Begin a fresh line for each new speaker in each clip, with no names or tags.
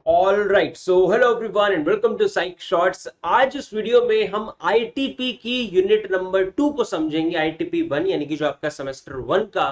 All right, so hello everyone and welcome to psych shorts. आज इस video में हम आईटीपी की यूनिट नंबर 2 को समझेंगे। आईटीपी 1 यानी कि जो आपका सेमेस्टर 1 का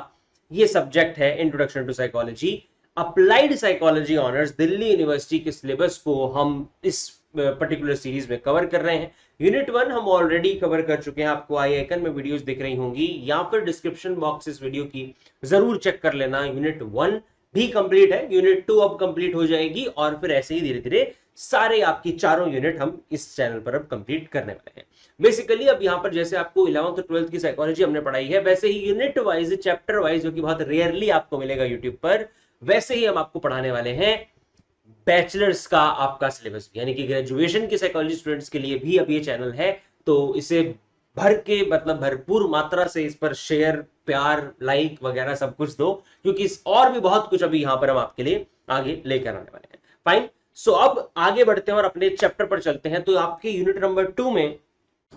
ये सब्जेक्ट है, introduction to psychology, applied psychology honours, Delhi university के सिलेबस को हम इस पर्टिकुलर सीरीज में कवर कर रहे हैं। यूनिट 1 हम ऑलरेडी कवर कर चुके हैं, आपको आई आइकन में वीडियोस दिख रही होंगी या फिर डिस्क्रिप्शन बॉक्स इस वीडियो की जरूर चेक कर लेना। यूनिट 1 भी कंप्लीट है, यूनिट 2 अब कंप्लीट हो जाएगी और फिर ऐसे ही धीरे धीरे सारे आपकी चारों यूनिट हम इस चैनल पर अब कंप्लीट करने वाले हैं। बेसिकली अब यहां पर जैसे आपको 11th और 12th की साइकोलॉजी हमने पढ़ाई है, वैसे ही यूनिट वाइज, चैप्टर वाइज, जो कि बहुत रेयरली आपको मिलेगा यूट्यूब पर, वैसे ही हम आपको पढ़ाने वाले हैं बैचलर्स का आपका सिलेबस, यानी कि ग्रेजुएशन के साइकोलॉजी स्टूडेंट्स के लिए भी अब ये चैनल है। तो इसे भर के मतलब भरपूर मात्रा से इस पर शेयर, प्यार, लाइक वगैरह सब कुछ दो, क्योंकि इस और भी बहुत कुछ अभी यहां पर हम आपके लिए आगे लेकर आने वाले हैं। फाइन, सो अब आगे बढ़ते हैं और अपने चैप्टर पर चलते हैं। तो आपके यूनिट नंबर 2 में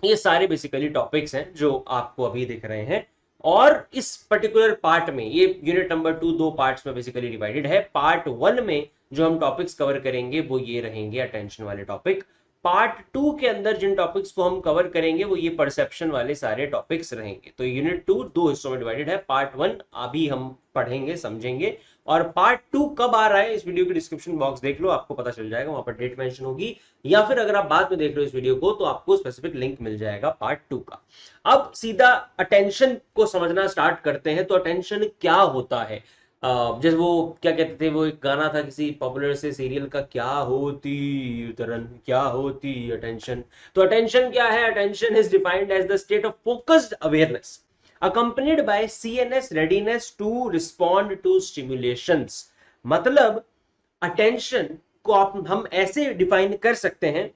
ये सारे बेसिकली टॉपिक्स हैं जो आपको अभी दिख रहे हैं, और इस पर्टिकुलर पार्ट में ये यूनिट नंबर 2 दो पार्ट्स में बेसिकली डिवाइडेड है। पार्ट 1 में जो हम टॉपिक्स कवर करेंगे वो ये रहेंगे, अटेंशन वाले टॉपिक। पार्ट 2 के अंदर जिन टॉपिक्स को हम कवर करेंगे वो ये परसेप्शन वाले सारे टॉपिक्स रहेंगे। तो यूनिट 2 दो हिस्सों में डिवाइडेड है। पार्ट 1 अभी हम पढ़ेंगे, समझेंगे, और पार्ट 2 कब आ रहा है इस वीडियो के डिस्क्रिप्शन बॉक्स देख लो, आपको पता चल जाएगा, वहां पर डेट मेंशन होगी, या फिर अगर आप बाद में देख रहे हो इस वीडियो को तो आपको स्पेसिफिक लिंक मिल जाएगा पार्ट 2 का। अब सीधा अटेंशन को समझना स्टार्ट करते हैं। तो अटेंशन क्या होता है? जैसे वो क्या कहते थे, वो एक गाना था किसी पॉपुलर से सीरियल का, क्या होती तरन, क्या होती अटेंशन। तो अटेंशन क्या है? Attention is defined as the state of focused awareness accompanied by CNS readiness to respond to stimulations। मतलब अटेंशन को हम ऐसे डिफाइन कर सकते हैं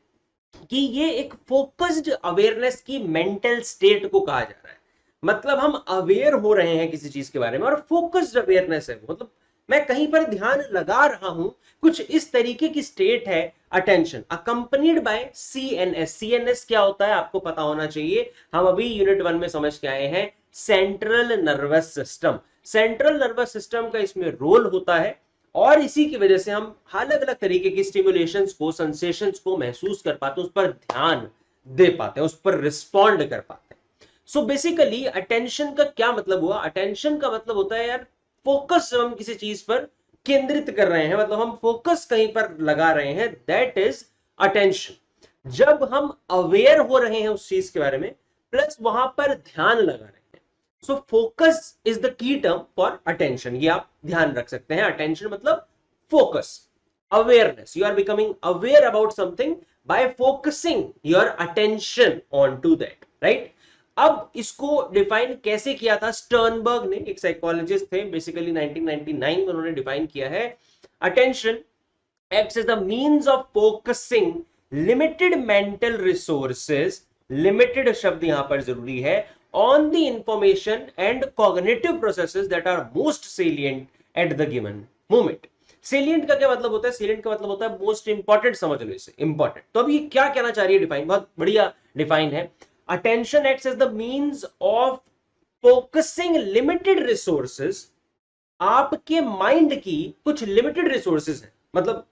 कि ये एक फोकस्ड अवेयरनेस की मेंटल स्टेट को कहा जा रहा है। मतलब हम अवेयर हो रहे हैं किसी चीज के बारे में, और फोकस्ड अवेयरनेस है, मतलब मैं कहीं पर ध्यान लगा रहा हूं, कुछ इस तरीके की स्टेट है attention, accompanied by CNS. CNS क्या होता है आपको पता होना चाहिए, हम अभी यूनिट 1 में समझ के आए हैं, central nervous system. Central nervous system का इसमें रोल होता है, और इसी की वजह से हम अलग अलग तरीके की स्टिमुलेशंस को, सेंसेशंस को महसूस कर पाते हैं, उस पर ध्यान दे पाते हैं, उस पर रिस्पॉन्ड कर पाते हैं। सो बेसिकली अटेंशन का क्या मतलब हुआ? अटेंशन का मतलब होता है यार फोकस, जब हम किसी चीज पर केंद्रित कर रहे हैं, मतलब हम फोकस कहीं पर लगा रहे हैं, दैट इज अटेंशन। जब हम अवेयर हो रहे हैं उस चीज के बारे में, प्लस वहां पर ध्यान लगा रहे हैं, so focus is the key term for attention. ये आप ध्यान रख सकते हैं। अटेंशन मतलब focus, awareness, you are becoming aware about something by focusing your attention on to that, right? अब इसको डिफाइन कैसे किया था स्टर्नबर्ग ने, एक साइकोलॉजिस्ट थे, बेसिकली 1999 में उन्होंने डिफाइन किया है, attention acts as the means of focusing limited mental resources, limited शब्द यहां पर जरूरी है, on the information and cognitive processes that are most salient at the given moment। salient का क्या मतलब होता है? salient का मतलब होता है most important, समझ लो इसे, important। तो अब ये क्या कहना चाह रही है डिफाइन? बहुत बढ़िया डिफाइन है। attention acts as the means of focusing limited resources। आपके माइंड की कुछ लिमिटेड रिसोर्सेज है, मतलब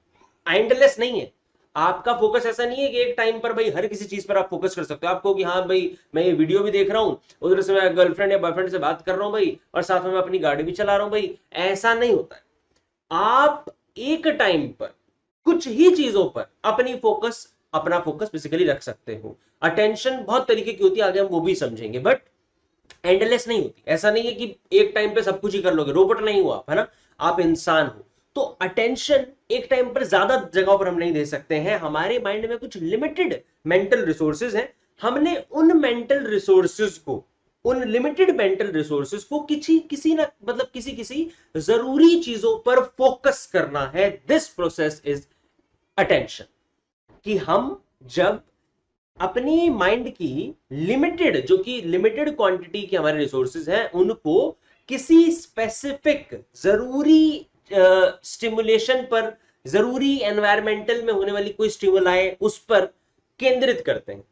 एंडलेस नहीं है। आपका फोकस ऐसा नहीं है कि एक टाइम पर भाई हर किसी चीज पर आप फोकस कर सकते हो। आपको कि हाँ भाई मैं ये वीडियो भी देख रहा हूं, उधर से मैं गर्लफ्रेंड या बॉयफ्रेंड से बात कर रहा हूं भाई, और साथ में मैं अपनी गाड़ी भी चला रहा हूं भाई, ऐसा नहीं होता है। आप एक टाइम पर कुछ ही चीजों पर अपना फोकस बेसिकली रख सकते हो। अटेंशन बहुत तरीके की होती है, आगे हम वो भी समझेंगे, बट एंडलेस नहीं होती। ऐसा नहीं है कि एक टाइम पे सब कुछ ही कर लोगे, रोबोट नहीं हो आप, है ना, आप इंसान हो। तो अटेंशन एक टाइम पर ज्यादा जगहों पर हम नहीं दे सकते हैं। हमारे माइंड में कुछ लिमिटेड मेंटल रिसोर्सेज हैं, हमने उन मेंटल रिसोर्सेज को, उन लिमिटेड मेंटल रिसोर्सेज को किसी ना मतलब किसी किसी जरूरी चीजों पर फोकस करना है। This process is attention. कि हम जब अपनी माइंड की लिमिटेड, जो कि लिमिटेड क्वांटिटी के हमारे रिसोर्सेज हैं, उनको किसी स्पेसिफिक जरूरी स्टिमुलेशन पर, जरूरी एनवायरमेंटल में होने वाली कोई स्टिमुलाई, उस पर केंद्रित करते हैं,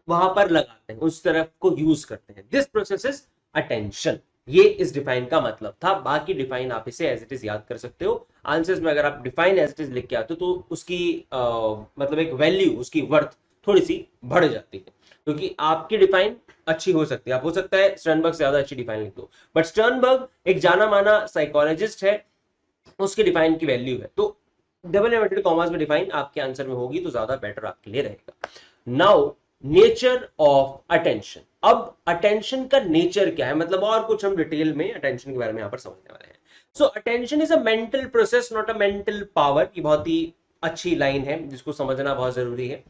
वहां पर लगाते हैं, उस तरफ को यूज करते हैं। This process is attention. ये इस डिफाइन का मतलब था। बाकी डिफाइन आप इसे एज इट इज याद कर सकते हो। आंसर्स में अगर आप डिफाइन एज इट इज लिख के आते हो तो उसकी मतलब एक वैल्यू, उसकी वर्थ थोड़ी सी बढ़ जाती है, क्योंकि आपकी डिफाइन अच्छी हो सकती है। आप हो सकता है स्टर्नबर्ग से ज्यादा अच्छी डिफाइन लिख दो, बट स्टर्नबर्ग एक जाना माना साइकोलॉजिस्ट है, उसके डिफाइन की वैल्यू है, तो डबल इन्वर्टेड कॉमास में डिफाइन आपके आंसर में होगी तो ज्यादा बेटर आपके लिए रहेगा। Now nature of attention. अब अटेंशन का नेचर क्या है, मतलब और कुछ हम डिटेल में अटेंशन के बारे में यहां पर समझने वाले हैं। सो attention is a mental process not a mental power. की बहुत ही अच्छी लाइन है जिसको समझना बहुत जरूरी है।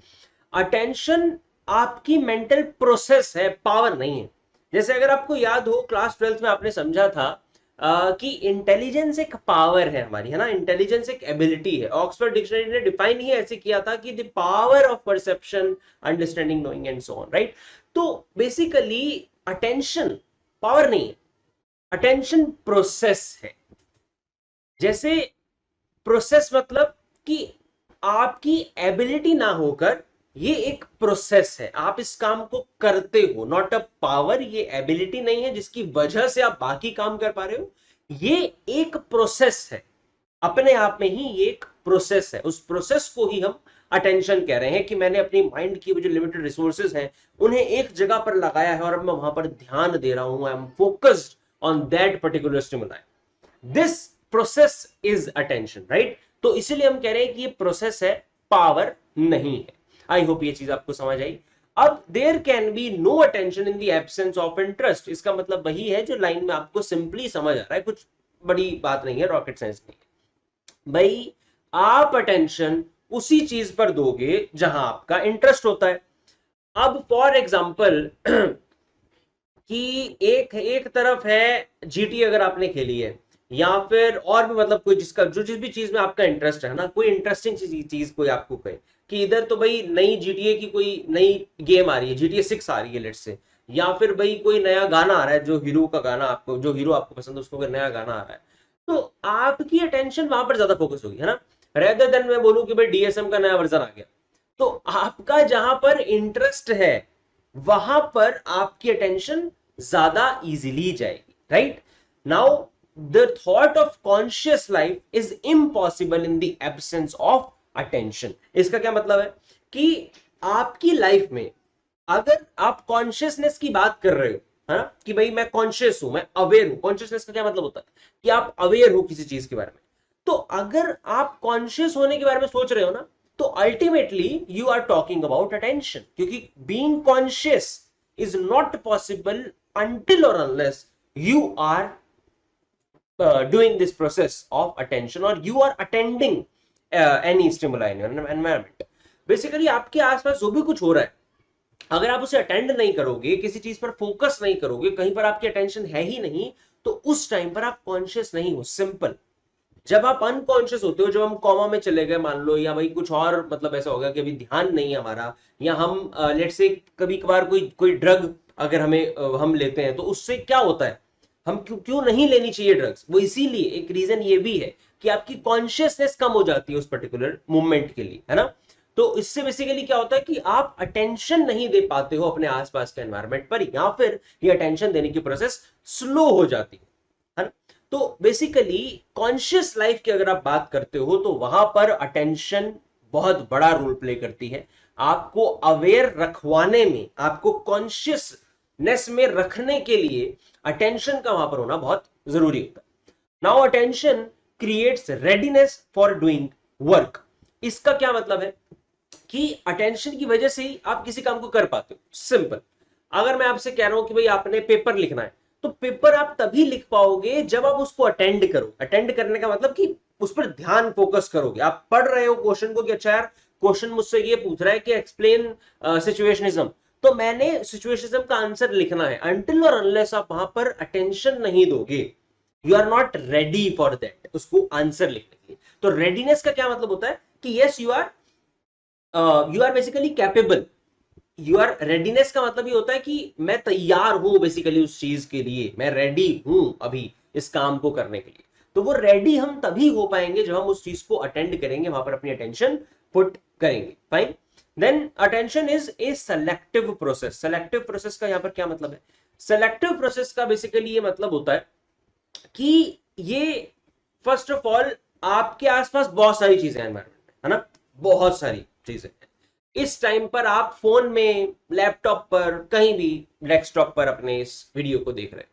अटेंशन आपकी मेंटल प्रोसेस है, पावर नहीं है। जैसे अगर आपको याद हो क्लास 12th में आपने समझा था कि इंटेलिजेंस एक पावर है हमारी, है ना, इंटेलिजेंस एक एबिलिटी है। ऑक्सफोर्ड डिक्शनरी ने डिफाइन ही ऐसे किया था कि the power of perception, understanding, knowing and so on, right. तो बेसिकली अटेंशन पावर नहीं है, अटेंशन प्रोसेस है। जैसे प्रोसेस मतलब कि आपकी एबिलिटी ना होकर ये एक प्रोसेस है, आप इस काम को करते हो, नॉट अ पावर। ये एबिलिटी नहीं है जिसकी वजह से आप बाकी काम कर पा रहे हो, ये एक प्रोसेस है, अपने आप में ही ये एक प्रोसेस है। उस प्रोसेस को ही हम अटेंशन कह रहे हैं कि मैंने अपनी माइंड की वो जो लिमिटेड रिसोर्सेज हैं उन्हें एक जगह पर लगाया है और अब मैं वहां पर ध्यान दे रहा हूं। I am focused on that particular stimuli, this process is attention, right. तो इसीलिए हम कह रहे हैं कि ये प्रोसेस है, पावर नहीं है। आई होप ये चीज आपको समझ आई। अब there can be no attention in the absence of interest. इसका मतलब वही है जो लाइन में आपको सिंपली समझ आ रहा है, कुछ बड़ी बात नहीं है, रॉकेट साइंस नहीं है भाई। आप अटेंशन उसी चीज पर दोगे जहां आपका इंटरेस्ट होता है। अब फॉर एग्जाम्पल कि एक एक तरफ है जीटी अगर आपने खेली है, या फिर और भी मतलब कोई जिसका जो जिस भी चीज में आपका इंटरेस्ट है ना, कोई इंटरेस्टिंग चीज कोई आपको कहे कि इधर तो भाई नई जीटीए की कोई नई गेम आ रही है, जीटीए 6 आ रही है लेट्स से, या फिर भाई कोई नया गाना आ रहा है, जो हीरो का गाना आपको, जो हीरो आपको पसंद है उसको कोई नया गाना आ रहा है, तो आपकी अटेंशन वहां पर ज्यादा फोकस होगी, है ना। रेदर देन मैं बोलूं कि भाई डीएसएम का नया वर्जन आ गया, तो आपका जहां पर इंटरेस्ट है वहां पर आपकी अटेंशन ज्यादा इजीली जाएगी, right. Now the thought of conscious life is impossible in the absence of attention. इसका क्या मतलब है कि आपकी लाइफ में अगर आप कॉन्शियसनेस की बात कर रहे हो, है ना, कि भाई मैं कॉन्शियस हूं, मैं अवेयर हूं। कॉन्शियसनेस का क्या मतलब होता है कि आप अवेयर हो किसी चीज के बारे में। तो अगर आप कॉन्शियस होने के बारे में सोच रहे हो ना, तो ultimately you are talking about attention, क्योंकि being conscious is not possible until or unless you are doing this process of attention or you are attending any stimuli in your environment. Basically आपके आसपास जो भी कुछ हो रहा है, अगर आप उसे अटेंड नहीं करोगे, किसी चीज पर फोकस नहीं करोगे, कहीं पर आपकी अटेंशन है ही नहीं, तो उस टाइम पर आप कॉन्शियस नहीं हो, सिंपल। जब आप अनकॉन्शियस होते हो, जब हम कॉमा में चले गए मान लो, या भाई कुछ और मतलब ऐसा होगा कि अभी ध्यान नहीं है हमारा, या हम लेट्स से कभी कभार कोई कोई ड्रग अगर हम लेते हैं, तो उससे क्या होता है, हम क्यों क्यों नहीं लेनी चाहिए ड्रग्स, वो इसीलिए एक रीजन ये भी है कि आपकी कॉन्शियसनेस कम हो जाती है उस पर्टिकुलर मूवमेंट के लिए, है ना। तो इससे बेसिकली क्या होता है कि आप अटेंशन नहीं दे पाते हो अपने आसपास के एनवायरमेंट पर, या फिर ये अटेंशन देने की प्रोसेस स्लो हो जाती है ना। तो बेसिकली कॉन्शियस लाइफ की अगर आप बात करते हो तो वहां पर अटेंशन बहुत बड़ा रोल प्ले करती है, आपको अवेयर रखवाने में, आपको कॉन्शियसनेस में रखने के लिए अटेंशन का वहां पर होना बहुत जरूरी होता है। Now attention creates readiness for doing work. इसका क्या मतलब है कि अटेंशन की वजह से ही आप किसी काम को कर पाते हो, सिंपल। अगर मैं आपसे कह रहा हूं कि भाई आपने पेपर लिखना है, तो पेपर आप तभी लिख पाओगे जब आप उसको अटेंड करो। अटेंड करने का मतलब कि उस पर ध्यान फोकस करोगे। आप पढ़ रहे हो क्वेश्चन को कि अच्छा यार क्वेश्चन मुझसे ये पूछ रहा है कि एक्सप्लेन सिचुएशनिज्म, तो मैंने सिचुएशनिज्म का आंसर लिखना है। अनटिल और अनलेस आप वहां पर अटेंशन नहीं दोगे, you are not ready for that, उसको आंसर लिखने के लिए। तो रेडीनेस का क्या मतलब होता है कि yes you are basically capable. You are readiness का मतलब ये होता है कि मैं तैयार हूं बेसिकली उस चीज के लिए, मैं रेडी हूं अभी इस काम को करने के लिए। तो वो रेडी हम तभी हो पाएंगे जब हम उस चीज को अटेंड करेंगे, वहां पर अपनी अटेंशन पुट करेंगे, fine. Then attention is a selective process. Selective process का यहां पर क्या मतलब है, सेलेक्टिव प्रोसेस का बेसिकली ये मतलब होता है कि ये फर्स्ट ऑफ ऑल आपके आसपास बहुत सारी चीजें हैं एनवायरमेंट में, है ना, बहुत सारी चीजें हैं। इस टाइम पर आप फोन में, लैपटॉप पर, कहीं भी डेस्कटॉप पर अपने इस वीडियो को देख रहे हैं।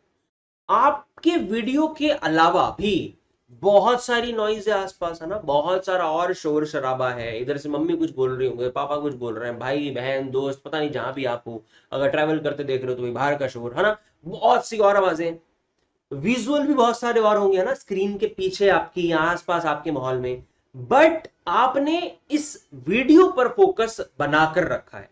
आपके वीडियो के अलावा भी बहुत सारी नॉइज है आसपास, है ना, बहुत सारा और शोर शराबा है। इधर से मम्मी कुछ बोल रही होंगे, पापा कुछ बोल रहे हैं, भाई बहन दोस्त पता नहीं जहां भी आप हो, अगर ट्रैवल करते देख रहे हो तो भाई बाहर का शोर, है ना, बहुत सी और आवाजें। विजुअल भी बहुत सारे और होंगे, है ना, स्क्रीन के पीछे आपकी या आसपास आपके माहौल में। बट आपने इस वीडियो पर फोकस बनाकर रखा है।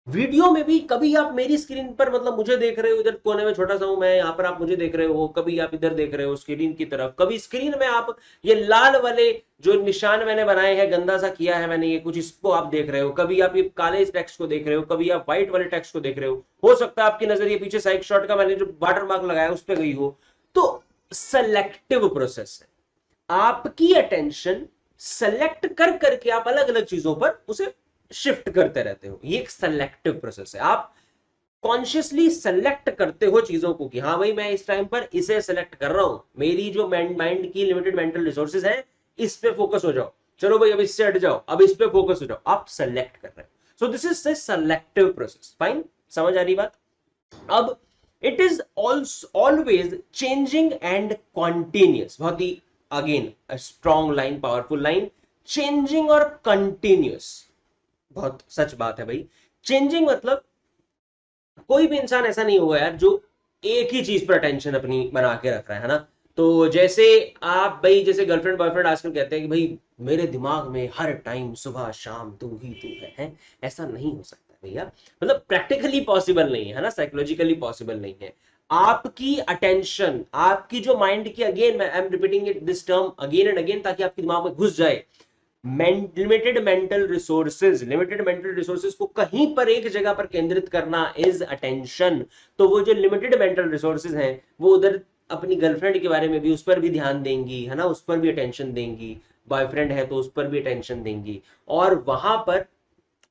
वीडियो में भी कभी आप मेरी स्क्रीन पर मतलब मुझे देख रहे हो, इधर कोने में छोटा सा हूं मैं, यहां पर आप मुझे देख रहे हो, कभी आप इधर देख रहे हो स्क्रीन की तरफ, कभी स्क्रीन में आप ये लाल वाले जो निशान मैंने बनाए हैं, गंदा सा किया है मैंने ये कुछ, इसको आप देख रहे हो, कभी आप ये काले टेक्स्ट को देख रहे हो, कभी आप व्हाइट वाले टेक्स्ट को देख रहे हो सकता है आपकी नजर ये पीछे साइड शॉट का मैंने जो वाटर मार्क लगाया उस पर गई हो। तो सेलेक्टिव प्रोसेस है, आपकी अटेंशन सेलेक्ट कर करके आप अलग अलग चीजों पर उसे शिफ्ट करते रहते हो। ये एक सेलेक्टिव प्रोसेस है। आप कॉन्शियसली सेलेक्ट करते हो चीजों को कि हाँ भाई मैं इस टाइम पर इसे सेलेक्ट कर रहा हूं, मेरी जो माइंड की लिमिटेड मेंटल रिसोर्सेज है इस पे फोकस हो जाओ, चलो भाई अब इससे हट जाओ, अब इस पे फोकस हो जाओ, आप सेलेक्ट कर रहे हो। So this is the selective process. Fine, समझ आ रही बात? अब it is always changing and continuous. बहुत ही again strong line, powerful line, changing और कंटिन्यूस। बहुत सच बात है भाई। चेंजिंग मतलब कोई भी इंसान ऐसा नहीं होगा यार जो एक ही चीज पर अटेंशन अपनी बना के रख रहा है ना। तो जैसे आप भाई, जैसे गर्लफ्रेंड बॉयफ्रेंड आजकल कहते हैं कि भाई मेरे दिमाग में हर टाइम सुबह शाम तू ही तू है? ऐसा नहीं हो सकता भैया, मतलब प्रैक्टिकली पॉसिबल नहीं है ना, साइकोलॉजिकली पॉसिबल नहीं है। आपकी अटेंशन, आपकी जो माइंड की, again I am repeating it this term again and again ताकि आपके दिमाग में घुस जाए, लिमिटेड मेंटल रिसोर्सेज को कहीं पर एक जगह पर केंद्रित करना इज अटेंशन। तो वो जो लिमिटेड मेंटल रिसोर्सेज हैं वो उधर अपनी गर्लफ्रेंड के बारे में भी, उस पर भी ध्यान देंगी, है ना, उस पर भी अटेंशन देंगी, बॉयफ्रेंड है तो उस पर भी अटेंशन देंगी। और वहां पर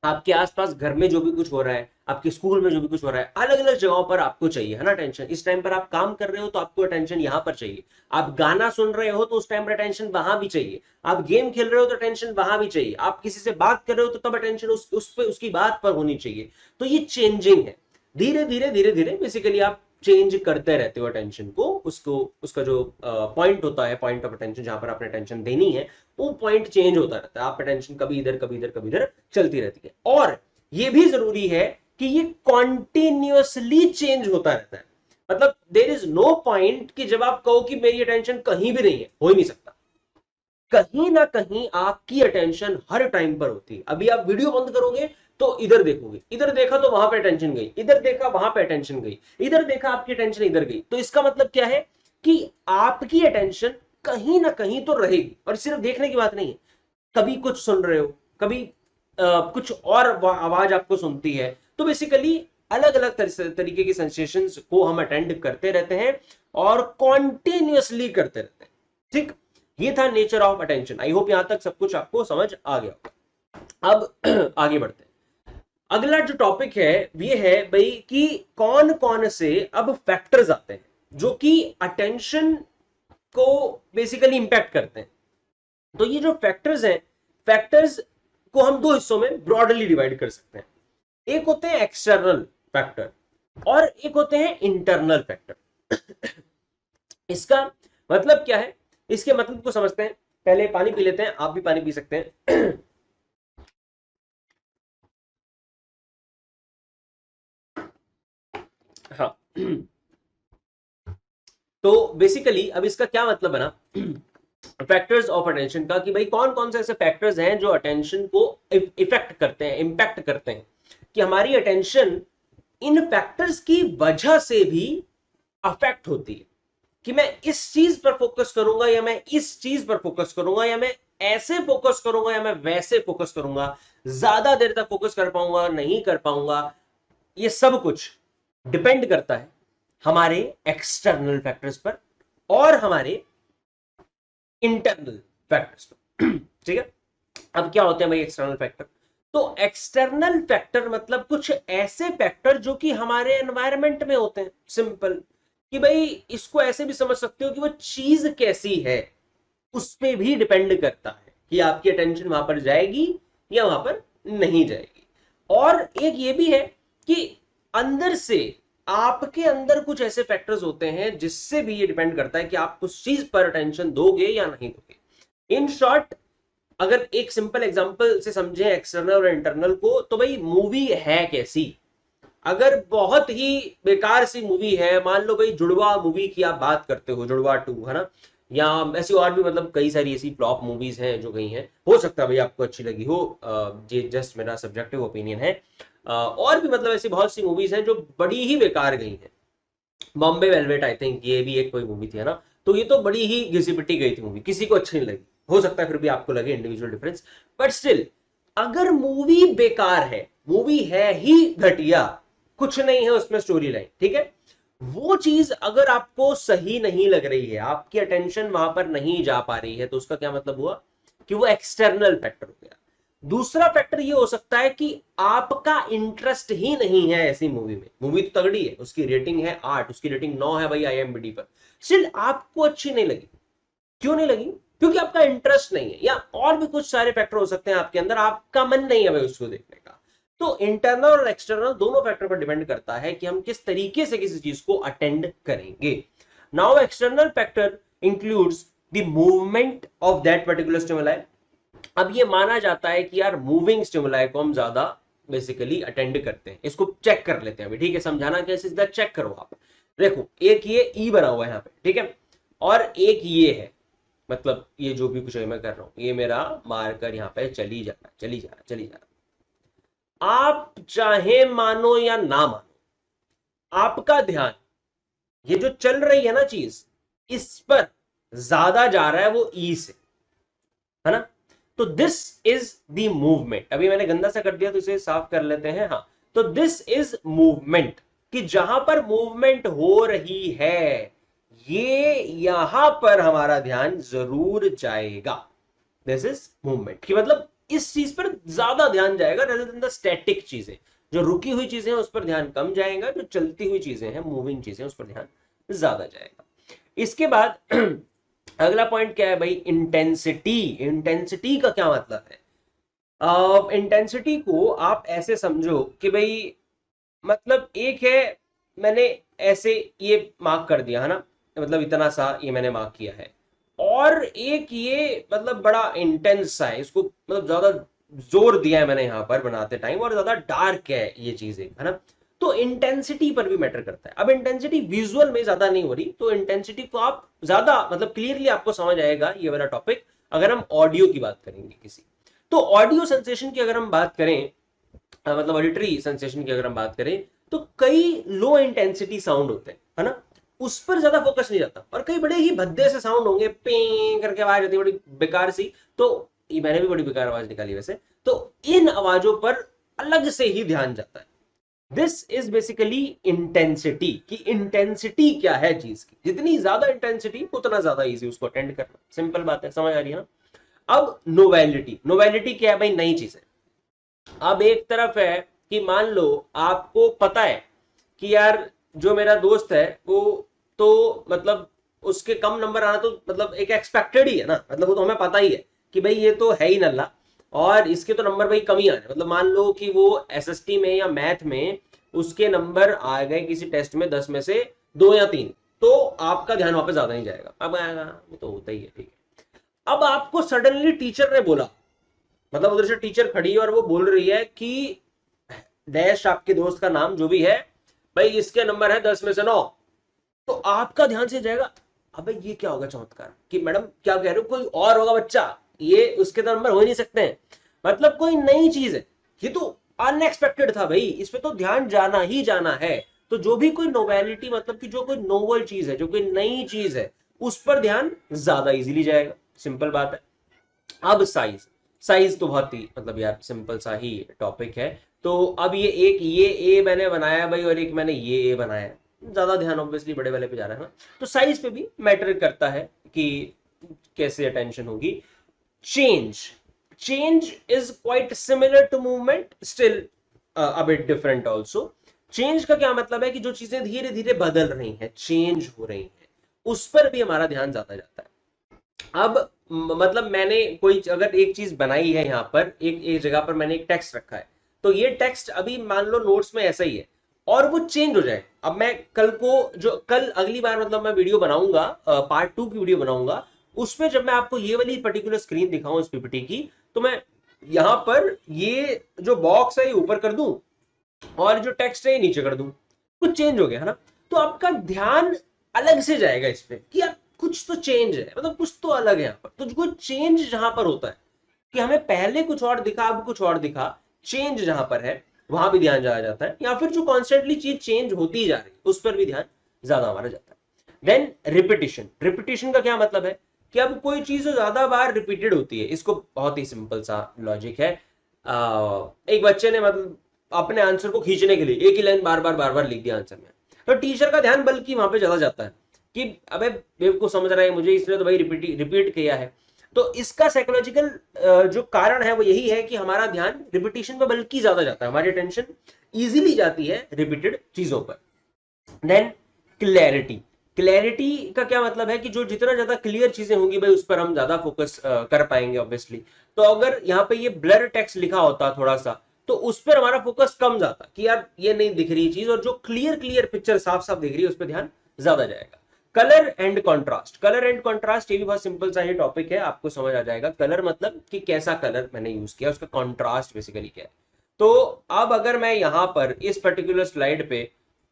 आपके आसपास घर में जो भी कुछ हो रहा है, आपके स्कूल में जो भी कुछ हो रहा है, अलग अलग जगहों पर आपको चाहिए, है ना, अटेंशन। इस टाइम पर आप काम कर रहे हो तो आपको अटेंशन यहां पर चाहिए, आप गाना सुन रहे हो तो उस टाइम पर अटेंशन वहां भी चाहिए, आप गेम खेल रहे हो तो अटेंशन वहां भी चाहिए, आप किसी से बात कर रहे हो तो तब अटेंशन उस पे उसकी बात पर होनी चाहिए। तो ये चेंजिंग है, धीरे धीरे धीरे धीरे बेसिकली आप चेंज करते रहते हो अटेंशन को, उसको, उसका जो पॉइंट होता है, पॉइंट ऑफ अटेंशन जहां पर आपने अटेंशन देनी है, वो पॉइंट चेंज होता रहता है। आप अटेंशन कभी इधर कभी इधर कभी इधर चलती रहती है। और ये भी जरूरी है कि ये कॉन्टिन्यूसली चेंज होता रहता है। मतलब देर इज नो पॉइंट कि जब आप कहो कि मेरी अटेंशन कहीं भी नहीं है, हो ही नहीं सकता। कहीं ना कहीं आपकी अटेंशन हर टाइम पर होती है। अभी आप वीडियो बंद करोगे तो इधर देखोगे, इधर देखा तो वहां पे अटेंशन गई, इधर देखा वहां पे अटेंशन गई, इधर देखा आपकी अटेंशन इधर गई। तो इसका मतलब क्या है कि आपकी अटेंशन कहीं ना कहीं तो रहेगी। और सिर्फ देखने की बात नहीं है, कभी कुछ सुन रहे हो, कभी कुछ और आवाज आपको सुनती है। तो बेसिकली अलग अलग तरीके की सेंसेशंस को हम अटेंड करते रहते हैं और कॉन्टिन्यूसली करते रहते हैं। ठीक, ये था nature of attention. I hope यहां तक सब कुछ आपको समझ आ गया। अब आगे बढ़ते हैं। अगला जो टॉपिक है ये है भाई कि कौन कौन से अब फैक्टर्स आते हैं जो कि अटेंशन को बेसिकली इंपैक्ट करते हैं। तो ये जो फैक्टर्स हैं, फैक्टर्स को हम दो हिस्सों में ब्रॉडली डिवाइड कर सकते हैं। एक होते हैं एक्सटर्नल फैक्टर और एक होते हैं इंटरनल फैक्टर। इसका मतलब क्या है, इसके मतलब को समझते हैं। पहले पानी पी लेते हैं, आप भी पानी पी सकते हैं। हाँ। तो बेसिकली अब इसका क्या मतलब बना फैक्टर्स ऑफ अटेंशन का, कि भाई कौन कौन से ऐसे फैक्टर्स हैं जो अटेंशन को इफेक्ट करते हैं, इंपैक्ट करते हैं, कि हमारी अटेंशन इन फैक्टर्स की वजह से भी अफेक्ट होती है। कि मैं इस चीज पर फोकस करूंगा या मैं इस चीज पर फोकस करूंगा, या मैं ऐसे फोकस करूंगा या मैं वैसे फोकस करूंगा, ज्यादा देर तक फोकस कर पाऊंगा नहीं कर पाऊंगा, ये सब कुछ डिपेंड करता है हमारे एक्सटर्नल फैक्टर्स पर और हमारे इंटरनल फैक्टर्स पर। ठीक है, अब क्या होते हैं भाई एक्सटर्नल फैक्टर? तो एक्सटर्नल फैक्टर मतलब कुछ ऐसे फैक्टर जो कि हमारे एनवायरनमेंट में होते हैं, सिंपल, कि भाई इसको ऐसे भी समझ सकते हो कि वो चीज कैसी है उस पे भी डिपेंड करता है कि आपकी अटेंशन वहां पर जाएगी या वहां पर नहीं जाएगी। और एक ये भी है कि अंदर से आपके अंदर कुछ ऐसे फैक्टर्स होते हैं जिससे भी ये डिपेंड करता है कि आप उस चीज पर अटेंशन दोगे या नहीं दोगे। इन शॉर्ट, अगर एक सिंपल एग्जांपल से समझें एक्सटर्नल और इंटरनल को, तो भाई मूवी है कैसी। अगर बहुत ही बेकार सी मूवी है, मान लो भाई जुड़वा मूवी की आप बात करते हो, जुड़वा 2 है ना, या ऐसी और भी मतलब कई सारी ऐसी फ्लॉप मूवीज हैं जो गई हैं, हो सकता है भाई आपको अच्छी लगी हो, ये जस्ट मेरा सब्जेक्टिव ओपिनियन है। और भी मतलब ऐसी बहुत सी मूवीज हैं जो बड़ी ही बेकार गई हैं। बॉम्बे वेलवेट आई थिंक ये भी एक कोई मूवी थी, है ना, तो ये तो बड़ी ही घिसी पिटी गई थी मूवी, किसी को अच्छी नहीं लगी, हो सकता है फिर भी आपको लगे, इंडिविजुअल डिफरेंस। बट स्टिल, अगर मूवी बेकार है, मूवी है ही घटिया, कुछ नहीं है उसमें स्टोरी लाइन, ठीक है, वो चीज अगर आपको सही नहीं लग रही है, आपकी अटेंशन वहां पर नहीं जा पा रही है, तो उसका क्या मतलब हुआ कि वो एक्सटर्नल फैक्टर हो गया। दूसरा फैक्टर ये हो सकता है कि आपका इंटरेस्ट ही नहीं है ऐसी मूवी में। मूवी तो तगड़ी है, उसकी रेटिंग है 8, उसकी रेटिंग 9 है भाई IMDb पर, स्टिल आपको अच्छी नहीं लगी। क्यों नहीं लगी? क्योंकि आपका इंटरेस्ट नहीं है, या और भी कुछ सारे फैक्टर हो सकते हैं आपके अंदर, आपका मन नहीं है भाई उसको देखने का। तो इंटरनल और एक्सटर्नल दोनों फैक्टर पर डिपेंड करता है कि हम किस तरीके से किसी चीज को अटेंड करेंगे। Now external factor includes the movement of that particular stimuli. अब ये माना जाता है कि यार मूविंग स्टिमुलाई को हम ज्यादा बेसिकली अटेंड करते हैं। इसको चेक कर लेते हैं अभी, ठीक है, समझाना कैसे, सीधा चेक करो आप। देखो, एक ये ई बना हुआ है यहाँ पे, ठीक है, और एक ये है, मतलब ये जो भी कुछ मैं कर रहा हूं, ये मेरा मार्कर यहाँ पे चली जा रहा है, चली जा रहा है, चली जा रहा है। आप चाहे मानो या ना मानो, आपका ध्यान ये जो चल रही है ना चीज, इस पर ज्यादा जा रहा है, वो ई से, है ना। तो दिस इज द मूवमेंट। अभी मैंने गंदा सा कर दिया तो इसे साफ कर लेते हैं। हाँ, तो दिस इज मूवमेंट, कि जहां पर मूवमेंट हो रही है, ये यहां पर हमारा ध्यान जरूर जाएगा। दिस इज मूवमेंट, कि मतलब इस चीज पर ज्यादा ध्यान जाएगा रेदर देन द स्टैटिक चीजें। जो रुकी हुई चीजें हैं उस पर ध्यान कम जाएगा, जो चलती हुई चीजें हैं, मूविंग चीजें, उस पर ध्यान ज्यादा जाएगा। इसके बाद अगला पॉइंट क्या है भाई, इंटेंसिटी। इंटेंसिटी का क्या मतलब है? इंटेंसिटी को आप ऐसे समझो कि भाई, मतलब एक है, मैंने ऐसे ये मार्क कर दिया है ना, मतलब इतना सा ये मैंने मार्क किया है, और एक ये मतलब बड़ा इंटेंस सा है, इसको मतलब ज्यादा जोर दिया है मैंने यहां पर बनाते टाइम, और ज्यादा डार्क है ये चीजें, है ना। तो इंटेंसिटी पर भी मैटर करता है। अब इंटेंसिटी विजुअल में ज्यादा नहीं हो रही, तो इंटेंसिटी को आप ज्यादा मतलब क्लियरली आपको समझ आएगा ये वाला टॉपिक अगर हम ऑडियो की बात करेंगे किसी। तो ऑडियो सेंसेशन की अगर हम बात करें, मतलब ऑडिटरी सेंसेशन की अगर हम बात करें, तो कई लो इंटेंसिटी साउंड होते हैं, है ना, उस पर ज्यादा फोकस नहीं जाता, और कई बड़े ही भद्दे से साउंड होंगे, पें करके आवाज आती है बड़ी बेकार सी, तो ये मैंने भी बड़ी बेकार आवाज निकाली वैसे, तो इन आवाजों पर अलग से ही ध्यान जाता है। दिस इज बेसिकली इंटेंसिटी, कि इंटेंसिटी क्या है चीज की, जितनी ज्यादा इंटेंसिटी उतना ज्यादा इजी उसको अटेंड करना। सिंपल बात है, समझ आ रही है ना। अब नोवेलिटी, नोवेलिटी क्या है भाई, नई चीज है। अब एक तरफ है कि मान लो आपको पता है कि यार जो मेरा दोस्त है वो, तो मतलब उसके कम नंबर आना तो मतलब एक एक्सपेक्टेड ही है ना, मतलब वो तो हमें पता ही है कि भाई ये तो है ही नल्ला, और इसके तो नंबर भाई कम ही आने, मतलब मान लो कि वो SST में या मैथ में उसके नंबर आ गए किसी टेस्ट में 10 में से 2 या 3, तो आपका ध्यान वापस ज्यादा नहीं जाएगा, अब आएगा, वो तो होता ही है, ठीक है। अब आपको सडनली टीचर ने बोला, मतलब उधर से टीचर खड़ी है और वो बोल रही है कि डैश आपके दोस्त का नाम जो भी है, भाई इसके नंबर है 10 में से 9, तो आपका ध्यान से जाएगा, अबे ये क्या होगा चमत्कार, कि मैडम क्या कह रहे हो, कोई और होगा बच्चा, ये उसके तो नंबर हो ही नहीं सकते हैं, मतलब कोई नई चीज है, ये तो अनएक्सपेक्टेड था भाई, इस पे तो ध्यान जाना ही जाना है। तो जो भी कोई नोवेलिटी, मतलब कि जो कोई नोवल चीज है, जो कोई नई चीज है, उस पर ध्यान ज्यादा इजीली जाएगा, सिंपल बात है। अब साइज, साइज तो बहुत ही मतलब यार सिंपल सा ही टॉपिक है। तो अब ये एक ये ए मैंने बनाया भाई, और एक मैंने ये ए बनाया, ज्यादा ध्यान ऑब्वियसली बड़े वाले पे जा रहा है ना, तो साइज पे भी मैटर करता है कि कैसे अटेंशन होगी। Change, change is quite similar to movement, still a bit different also. Change का क्या मतलब है कि जो चीजें धीरे धीरे बदल रही हैं, चेंज हो रही हैं, उस पर भी हमारा ध्यान ज्यादा जाता है। अब मतलब मैंने कोई अगर एक चीज बनाई है, यहां पर एक जगह पर मैंने एक टेक्स्ट रखा है, तो ये टेक्स्ट अभी मान लो नोट्स में ऐसा ही है, और वो चेंज हो जाए। अब मैं कल को, जो कल अगली बार मतलब मैं वीडियो बनाऊंगा, पार्ट 2 की वीडियो बनाऊंगा, उसमें जब मैं आपको ये वाली पर्टिकुलर स्क्रीन दिखाऊं इस पीपीटी की, तो मैं यहां पर ये जो बॉक्स है ये ऊपर कर दूं और जो टेक्स्ट है ये नीचे कर दूं, कुछ चेंज हो गया है ना। तो आपका ध्यान अलग से जाएगा इस पे कि यार कुछ तो चेंज है, मतलब कुछ तो अलग है यहाँ पर। तो जो चेंज जहां पर होता है कि हमें पहले कुछ और दिखा, अब कुछ और दिखा, चेंज जहां पर है वहां भी ध्यान जाया जाता है, या फिर जो कॉन्स्टेंटली चीज चेंज होती जा रही है उस पर भी ध्यान ज्यादा हमारा जाता है। देन रिपीटिशन, रिपीटिशन का क्या मतलब है कि अब कोई चीज ज्यादा बार रिपीटेड होती है, इसको बहुत ही सिंपल सा लॉजिक है। एक बच्चे ने मतलब अपने आंसर को खींचने के लिए एक ही लाइन बार बार लिख दिया आंसर में, तो टीचर का ध्यान बल्कि वहां पे चला जाता है कि अबे बेवकूफ समझ रहा है मुझे, इसने तो भाई रिपीट किया है। तो इसका साइकोलॉजिकल जो कारण है वो यही है कि हमारा ध्यान रिपीटिशन पे बल्कि ज्यादा जाता है, हमारी अटेंशन इजीली जाती है रिपीटेड चीजों पर। देन क्लैरिटी, क्लैरिटी का क्या मतलब है कि जो जितना ज्यादा क्लियर चीजें होंगी भाई उस पर हम ज्यादा फोकस कर पाएंगे ऑब्वियसली। तो अगर यहाँ पे ये ब्लर टेक्स्ट लिखा होता थोड़ा सा, तो उस पर हमारा फोकस कम जाता कि यार ये नहीं दिख रही चीज, और जो क्लियर क्लियर पिक्चर साफ साफ दिख रही है उस पर ध्यान ज्यादा जाएगा। Colour and contrast, colour and contrast ये भी बहुत सिंपल सा ही टॉपिक है, आपको समझ आ जाएगा। कलर मतलब कि कैसा कलर मैंने यूज किया, उसका कॉन्ट्रास्ट बेसिकली क्या है। तो अब अगर मैं यहां पर इस पर्टिकुलर स्लाइड पे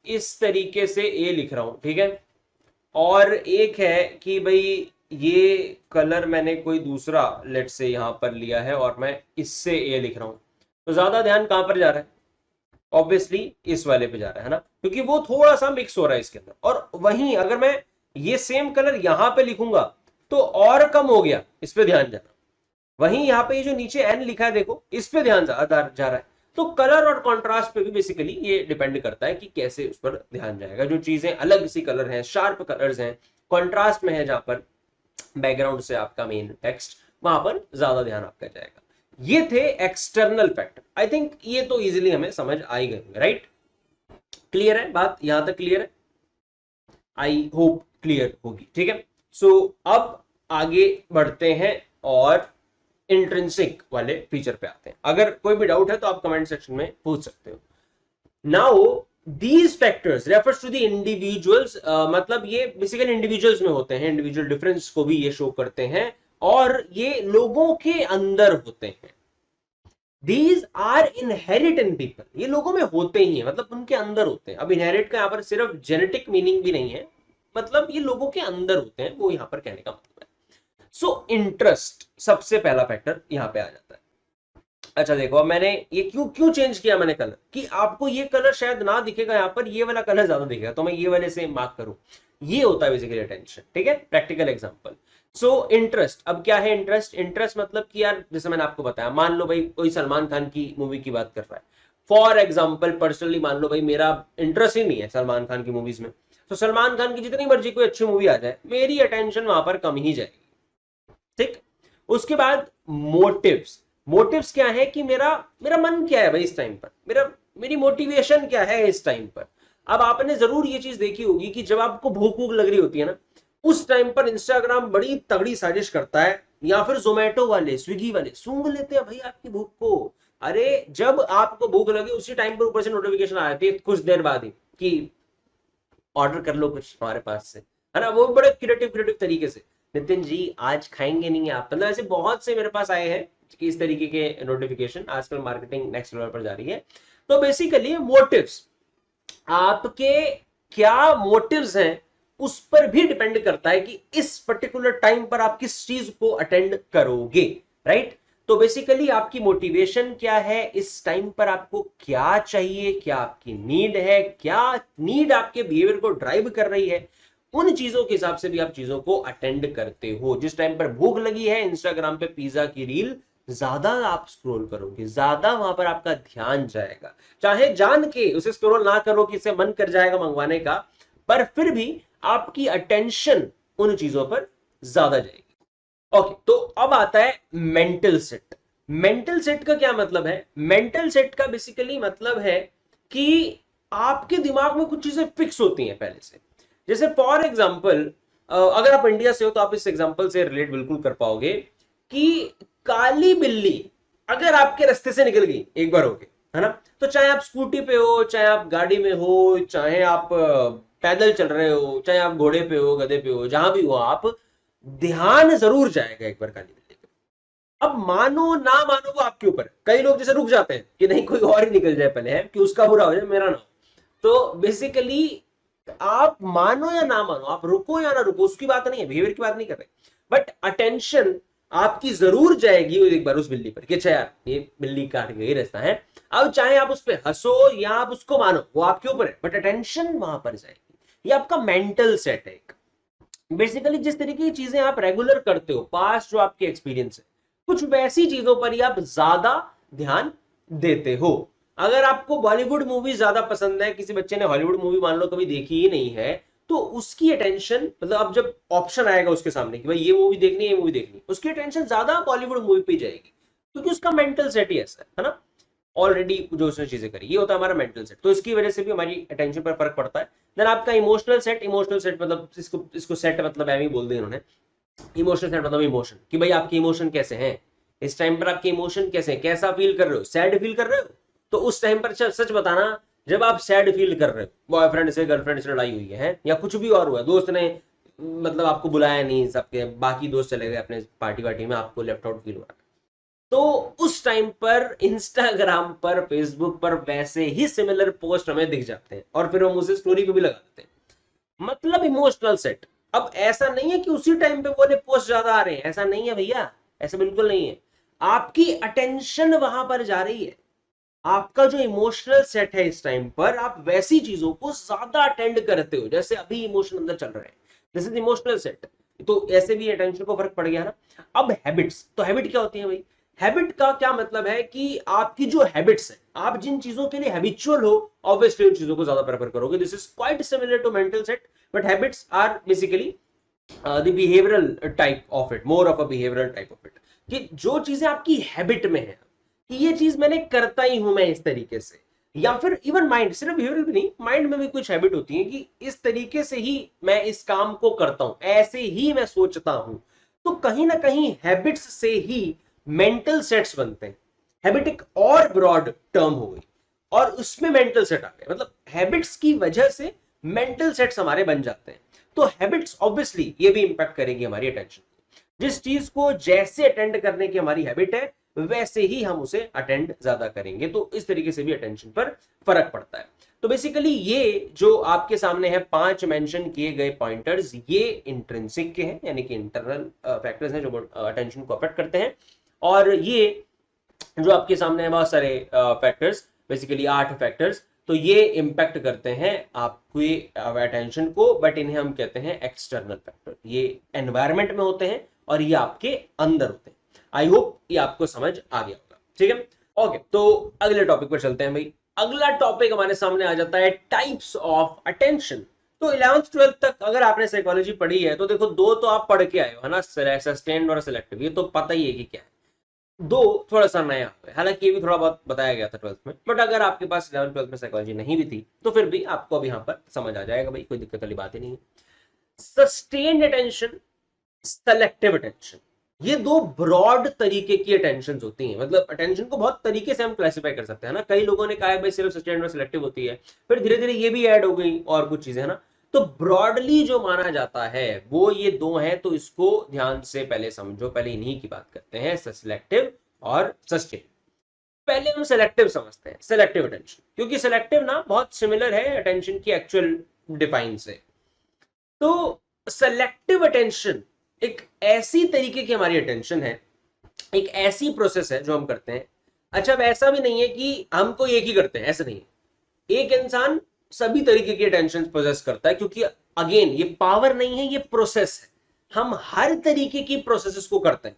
इस तरीके से ए लिख रहा हूं, ठीक है, और एक है कि भाई ये कलर मैंने कोई दूसरा लेट से यहां पर लिया है और मैं इससे ए लिख रहा हूं, तो ज्यादा ध्यान कहां पर जा रहा है, ऑब्वियसली इस वाले पे जा रहा है ना, क्योंकि वो थोड़ा सा मिक्स हो रहा है इसके अंदर। और वहीं अगर मैं ये सेम कलर यहां पे लिखूंगा तो और कम हो गया, इस पे ध्यान जाना। वहीं यहाँ पे ये जो नीचे एन लिखा है देखो, इस पे ध्यान जा रहा है। तो कलर और कंट्रास्ट पे भी बेसिकली ये डिपेंड करता है कि कैसे उस पर ध्यान जाएगा। जो चीजें अलग सी कलर हैं, शार्प कलर्स हैं, कंट्रास्ट में है, जहां पर बैकग्राउंड से आपका मेन टेक्स्ट, वहां पर ज्यादा ध्यान आपका जाएगा। ये थे एक्सटर्नल फैक्टर। आई थिंक ये तो इजीली हमें समझ आ ही गए, राइट? क्लियर है बात, यहां तक क्लियर है? आई होप क्लियर होगी, ठीक है। सो अब आगे बढ़ते हैं और इंट्रिंसिक वाले फीचर पे आते हैं। अगर कोई भी डाउट है तो आप कमेंट सेक्शन में पूछ सकते हो। Now these factors refers to the individuals, मतलब ये बेसिकली इंडिविजुअल्स में होते हैं, इंडिविजुअल डिफरेंस को भी ये शो करते हैं, और ये लोगों के अंदर होते हैं। These are inherit in people, ये लोगों में होते ही हैं, मतलब उनके अंदर होते हैं। अब इनहेरिट का यहां पर सिर्फ जेनेटिक मीनिंग भी नहीं है, मतलब ये लोगों के अंदर होते हैं, वो यहां पर कहने का मतलब है। सो इंटरेस्ट सबसे पहला फैक्टर यहां पे आ जाता है। अच्छा देखो, अब मैंने ये क्यों क्यों चेंज किया मैंने कलर, कि आपको ये कलर शायद ना दिखेगा, यहां पर ये वाला कलर ज्यादा दिखेगा, तो मैं ये वाले से मार्क करूं। ये होता है बेसिकली अटेंशन, ठीक है। Practical example. सो इंटरेस्ट, अब क्या है इंटरेस्ट? इंटरेस्ट मतलब कि यार जैसे मैंने आपको बताया, मान लो भाई कोई सलमान खान की मूवी की बात कर रहा है, फॉर एग्जाम्पल पर्सनली मान लो भाई मेरा इंटरेस्ट ही नहीं है सलमान खान की मूवीज में, तो सलमान खान की जितनी मर्जी कोई अच्छी मूवी आ जाए, मेरी अटेंशन वहां पर कम ही जाएगी, ठीक। उसके बाद मोटिव्स, मोटिव्स क्या है कि मेरा मेरा मन क्या है भाई इस टाइम पर, मेरी मोटिवेशन क्या है इस टाइम पर। अब आपने जरूर ये चीज देखी होगी कि जब आपको भूख भूख लग रही होती है ना, उस टाइम पर इंस्टाग्राम बड़ी तगड़ी साजिश करता है, या फिर जोमेटो वाले, स्विगी वाले सूंघ लेते हैं भाई आपकी भूख को। अरे जब आपको भूख लगे उसी टाइम पर ऊपर से नोटिफिकेशन आ जाती है कुछ देर बाद ही कि ऑर्डर कर लो कुछ हमारे पास से, है ना। वो बड़े क्रिएटिव क्रिएटिव तरीके से, नितिन जी आज खाएंगे नहीं आप, मतलब ऐसे बहुत से मेरे पास आए हैं कि इस तरीके के नोटिफिकेशन। आजकल मार्केटिंग नेक्स्ट लेवल पर जा रही है। तो बेसिकली मोटिव्स, आपके क्या मोटिव्स हैं उस पर भी डिपेंड करता है कि इस पर्टिकुलर टाइम पर आप किस चीज को अटेंड करोगे, राइट। तो बेसिकली आपकी मोटिवेशन क्या है, इस टाइम पर आपको क्या चाहिए, क्या आपकी नीड है, क्या नीड आपके बिहेवियर को ड्राइव कर रही है, उन चीजों के हिसाब से भी आप चीजों को अटेंड करते हो। जिस टाइम पर भूख लगी है, इंस्टाग्राम पे पिज्जा की रील ज्यादा आप स्क्रॉल करोगे, ज्यादा वहां पर आपका ध्यान जाएगा, चाहे जान के उसे स्क्रॉल ना करो कि इसे मन कर जाएगा मंगवाने का, पर फिर भी आपकी अटेंशन उन चीजों पर ज्यादा जाएगी। ओके, तो अब आता है मेंटल सेट। मेंटल सेट का क्या मतलब है? मेंटल सेट का बेसिकली मतलब है कि आपके दिमाग में कुछ चीजें फिक्स होती हैं पहले से। जैसे फॉर एग्जांपल, अगर आप इंडिया से हो तो आप इस एग्जांपल से रिलेट बिल्कुल कर पाओगे कि काली बिल्ली अगर आपके रास्ते से निकल गई एक बार होके, है ना, तो चाहे आप स्कूटी पे हो, चाहे आप गाड़ी में हो, चाहे आप पैदल चल रहे हो, चाहे आप घोड़े पे हो, गधे पे हो, जहां भी हो आप, ध्यान जरूर जाएगा एक बार काली बिल्ली पे। अब मानो ना मानो वो आपके ऊपर है। कई लोग जैसे रुक जाते हैं कि नहीं कोई और ही निकल जाए पहले, है कि उसका बुरा हो जाए मेरा ना हो। तो बेसिकली आप मानो या ना मानो, आप रुको या ना रुको, उसकी बात नहीं है, बिहेवियर की बात नहीं कर रहे, बट अटेंशन आपकी जरूर जाएगी एक बार उस बिल्ली पर कि अच्छा यार ये बिल्ली काट गई रास्ता है। अब चाहे आप उस पर हंसो या आप उसको मानो, वो आपके ऊपर है, बट अटेंशन वहां पर जाएगी। ये आपका मेंटल सेट है एक। बेसिकली जिस तरीके की चीजें आप रेगुलर करते हो, पास्ट जो आपके एक्सपीरियंस है, कुछ वैसी चीजों पर ही आप ज्यादा ध्यान देते हो। अगर आपको बॉलीवुड मूवी ज्यादा पसंद है, किसी बच्चे ने हॉलीवुड मूवी मान लो कभी देखी ही नहीं है, तो उसकी अटेंशन, मतलब अब जब ऑप्शन आएगा उसके सामने कि भाई ये मूवी देखनी है, ये मूवी देखनी है, उसकी अटेंशन ज्यादा बॉलीवुड मूवी पे जाएगी, क्योंकि उसका मेंटल सेट ही ऐसा है ना, ऑलरेडी जो उसने चीजें करी। ये होता है हमारा मेंटल सेट, तो इसकी वजह से भी हमारी अटेंशन पर फर्क पड़ता है। देन आपका इमोशनल सेट, इमोशनल सेट मतलब इसको सेट मतलब एम ही बोल दिया इन्होंने। इमोशनल सेट मतलब इमोशन, कि भाई आपके इमोशन कैसे हैं इस टाइम पर, आपके इमोशन कैसे हैं, कैसा फील कर रहे हो, सैड फील कर रहे हो, तो उस टाइम पर सच बताना। जब आप सैड फील कर रहे हो, बॉयफ्रेंड से गर्लफ्रेंड से लड़ाई हुई है या कुछ भी और हुआ है, दोस्त ने मतलब आपको बुलाया नहीं, सबके बाकी दोस्त चले गए अपने पार्टी वार्टी में, आपको लेफ्ट आउट फील हो रहा है, तो उस टाइम पर इंस्टाग्राम पर, फेसबुक पर वैसे ही सिमिलर पोस्ट हमें दिख जाते हैं और फिर हम उसे स्टोरी पे भी लगा देते हैं। मतलब इमोशनल सेट। अब ऐसा नहीं है कि उसी टाइम पे वो पोस्ट ज्यादा आ रहे हैं, ऐसा नहीं है भैया, ऐसा बिल्कुल नहीं है। आपकी अटेंशन वहां पर जा रही है। आपका जो इमोशनल सेट है इस टाइम पर, आप वैसी चीजों को ज्यादा अटेंड करते हो जैसे अभी इमोशन अंदर चल रहे हैं। This is emotional set. तो ऐसे भी अटेंशन को फर्क पड़ गया ना। अब हैबिट्स, तो हैबिट क्या होती है भाई? हैबिट का क्या मतलब है कि आपकी जो हैबिट्स है, आप जिन चीजों के लिए हैबिचुअल हो, ऑब्वियसली उन चीजों को ज्यादा प्रेफर करोगे। This is quite similar to mental set, but habits are basically the behavioural type of it, more of a behavioural type of it, कि जो चीजें आपकी हैबिट में है कि ये चीज मैंने करता ही हूं मैं इस तरीके से, या फिर इवन माइंड, सिर्फ बिहेवियरल भी नहीं, माइंड में भी कुछ हैबिट होती है कि इस तरीके से ही मैं इस काम को करता हूं, ऐसे ही मैं सोचता हूं। तो कहीं ना कहीं हैबिट्स से ही मेंटल सेट्स बनते हैं। हैबिट एक और ब्रॉड टर्म हो गई और उसमें मेंटल सेट आ गए, मतलब हैबिट्स की वजह से मेंटल सेट्स हमारे बन जाते हैं। तो हैबिट्स ऑब्वियसली ये भी इंपैक्ट करेंगी हमारी अटेंशन। जिस चीज को जैसे अटेंड करने की हमारी हैबिट है, वैसे ही हम उसे अटेंड ज्यादा करेंगे। तो इस तरीके से भी अटेंशन पर फर्क पड़ता है। तो बेसिकली ये जो आपके सामने है 5 मेंशन किए गए पॉइंटर्स, ये इंट्रिंसिक के हैं, यानी कि इंटरनल फैक्टर्स हैं जो अटेंशन को अफेक्ट करते हैं। और ये जो आपके सामने है बहुत सारे फैक्टर्स, बेसिकली 8 फैक्टर्स, तो ये इंपैक्ट करते हैं आपकी अटेंशन को, बट इन्हें हम कहते हैं एक्सटर्नल फैक्टर। ये एनवायरमेंट में होते हैं और ये आपके अंदर होते हैं। आई होप ये आपको समझ आ गया होगा, ठीक है। ओके, तो अगले टॉपिक पर चलते हैं भाई। अगला टॉपिक हमारे सामने आ जाता है टाइप्स ऑफ अटेंशन। तो 11th 12th तक अगर आपने साइकोलॉजी पढ़ी है तो देखो, दो तो आप पढ़ के आए हो, है ना, सस्टेन्ड और सिलेक्टिव, ये तो पता ही है कि क्या है। दो थोड़ा सा नया है, हालांकि ये भी थोड़ा बहुत बताया गया था 12th में, बट अगर आपके पास 11th 12th में साइकोलॉजी नहीं भी थी तो फिर भी आपको अब यहाँ पर समझ आ जाएगा भाई, कोई दिक्कत वाली बात ही नहीं है। सस्टेन्ड अटेंशन, सेलेक्टिव अटेंशन, ये दो ब्रॉड तरीके की अटेंशन होती हैं। मतलब अटेंशन को बहुत तरीके से हम क्लासिफाई कर सकते हैं ना। कई लोगों ने कहा है भाई सिर्फ सस्टेन्ड और सिलेक्टिव होती है, फिर धीरे धीरे ये भी ऐड हो गई और कुछ चीजें, है ना। तो ब्रॉडली जो माना जाता है वो ये दो हैं, तो इसको ध्यान से पहले समझो। पहले इन्हीं की बात करते हैं, सिलेक्टिव और सस्टेन। पहले हम सेलेक्टिव समझते हैं, सेलेक्टिव अटेंशन, क्योंकि सेलेक्टिव ना बहुत सिमिलर है अटेंशन की एक्चुअल डिफाइन से। तो सेलेक्टिव अटेंशन एक ऐसी तरीके की हमारी अटेंशन है, एक ऐसी प्रोसेस है जो हम करते हैं। अच्छा, अब ऐसा भी नहीं है कि हम कोई एक ही करते हैं, ऐसा नहीं है। एक इंसान सभी तरीके की अटेंशन पोजेस करता है, क्योंकि अगेन ये पावर नहीं है, ये प्रोसेस है। हम हर तरीके की प्रोसेसेस को करते हैं।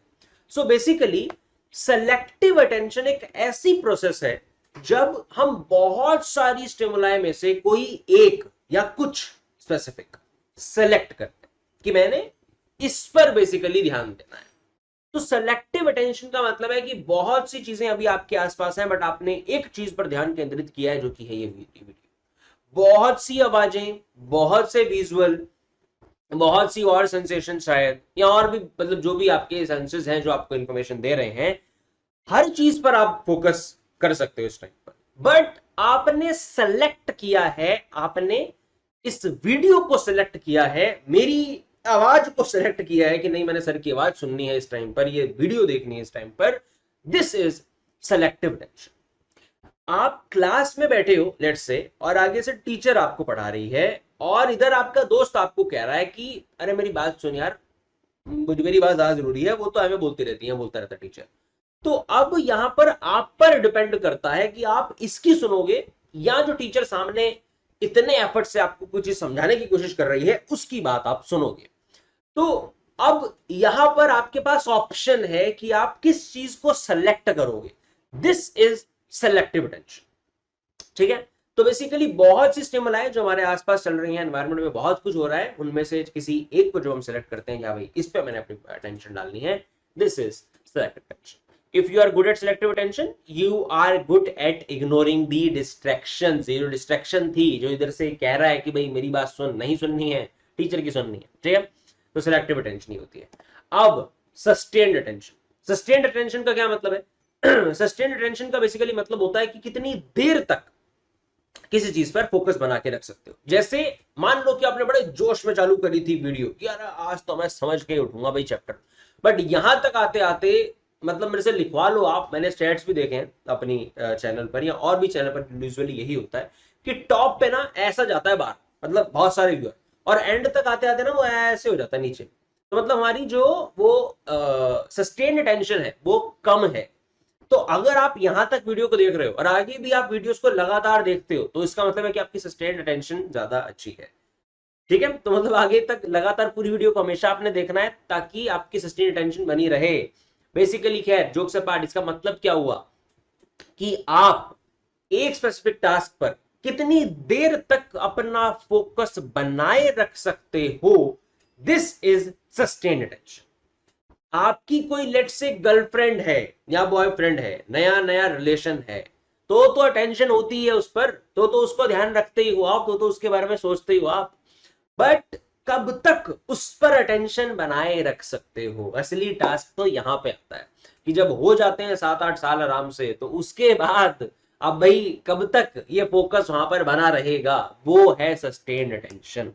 सो बेसिकली सेलेक्टिव अटेंशन एक ऐसी प्रोसेस है जब हम बहुत सारी स्टिमुलाई में से कोई एक या कुछ स्पेसिफिक सेलेक्ट करते हैं कि मैंने इस पर बेसिकली ध्यान देना है। तो सेलेक्टिव अटेंशन का मतलब है कि बहुत सी चीजें अभी आपके आसपास हैं, बट आपने एक चीज पर ध्यान केंद्रित किया है, जो कि है ये वीडियो। बहुत सी आवाजें, बहुत से विजुअल, बहुत सी और सेंसेशन शायद, या और भी मतलब जो भी आपके सेंसेस हैं जो आपको इंफॉर्मेशन दे रहे हैं, हर चीज पर आप फोकस कर सकते हो इस टाइम पर। बट आपने सेलेक्ट किया है, आपने इस वीडियो को सेलेक्ट किया है, मेरी आवाज को सेलेक्ट किया है कि नहीं, मैंने सर की आवाज सुननी है इस टाइम पर, ये वीडियो देखनी है इस टाइम पर। This is selective attention. आप क्लास में बैठे हो लेट्स से, और आगे से टीचर आपको पढ़ा रही है, और इधर आपका दोस्त आपको कह रहा है कि अरे मेरी बात सुन यार, मुझे मेरी बात ज्यादा जरूरी है, वो तो हमें बोलती रहती है, बोलता रहता टीचर। तो अब यहां पर आप पर डिपेंड करता है कि आप इसकी सुनोगे, या जो टीचर सामने इतने एफर्ट से आपको कुछ चीज समझाने की कोशिश कर रही है उसकी बात आप सुनोगे। तो अब यहां पर आपके पास ऑप्शन है कि आप किस चीज को सेलेक्ट करोगे। This is selective attention. ठीक है। तो बेसिकली बहुत सी स्टिमुलाई जो हमारे आसपास चल रही है, एनवायरमेंट में बहुत कुछ हो रहा है, उनमें से किसी एक को जो हम सेलेक्ट करते हैं, या भाई इस पे मैंने अपनी अटेंशन डालनी है, this is selective attention. If you are good at selective attention, you are good at ignoring the distraction. ये जो डिस्ट्रैक्शन थी, जो इधर से कह रहा है कि भाई मेरी बात सुन, नहीं सुननी है, टीचर की सुननी है, ठीक है, तो सेलेक्टिव अटेंशन ही होती है। अब सस्टेन्ड अटेंशन। सस्टेन्ड अटेंशन का क्या मतलब है? सस्टेन्ड अटेंशन का बेसिकली मतलब होता है कि कितनी देर तक किसी चीज पर फोकस बना के रख सकते हो। जैसे मान लो कि आपने बड़े जोश में चालू करी थी वीडियो कि यार आज तो मैं समझ के उठूंगा भाई चैप्टर, बट यहां तक आते आते मतलब मेरे से लिखवा लो आप, मैंने स्टेट्स भी देखे हैं अपनी चैनल पर या और भी चैनल पर, यूजुअली यही होता है कि टॉप पे ना ऐसा जाता है बाहर, मतलब बहुत सारे व्यूअर, और एंड तक आते आते ना वो ऐसे हो जाता है नीचे। तो मतलब हमारी जो वो सस्टेन्ड अटेंशन है वो कम है। तो अगर आप यहां तक वीडियो को देख रहे हो और आगे भी आप वीडियोस को लगातार देखते हो, तो इसका मतलब है कि आपकी सस्टेन्ड अटेंशन ज्यादा अच्छी है। ठीक है। तो मतलब आगे तक लगातार पूरी वीडियो को हमेशा आपने देखना है ताकि आपकी सस्टेन्ड अटेंशन बनी रहे। बेसिकली खैर जोक से पार्ट, इसका मतलब क्या हुआ कि आप एक स्पेसिफिक टास्क पर कितनी देर तक अपना फोकस बनाए रख सकते हो, दिस इज सस्टेन्ड अटेंशन। आपकी कोई लेट से गर्लफ्रेंड है या बॉयफ्रेंड है, नया नया रिलेशन है, तो अटेंशन होती है उस पर, तो उसको ध्यान रखते ही हो आप, तो उसके बारे में सोचते ही हो आप। बट कब तक उस पर अटेंशन बनाए रख सकते हो, असली टास्क तो यहां पे आता है कि जब हो जाते हैं 7-8 साल आराम से, तो उसके बाद अब भाई कब तक ये फोकस वहां पर बना रहेगा, वो है सस्टेन्ड अटेंशन।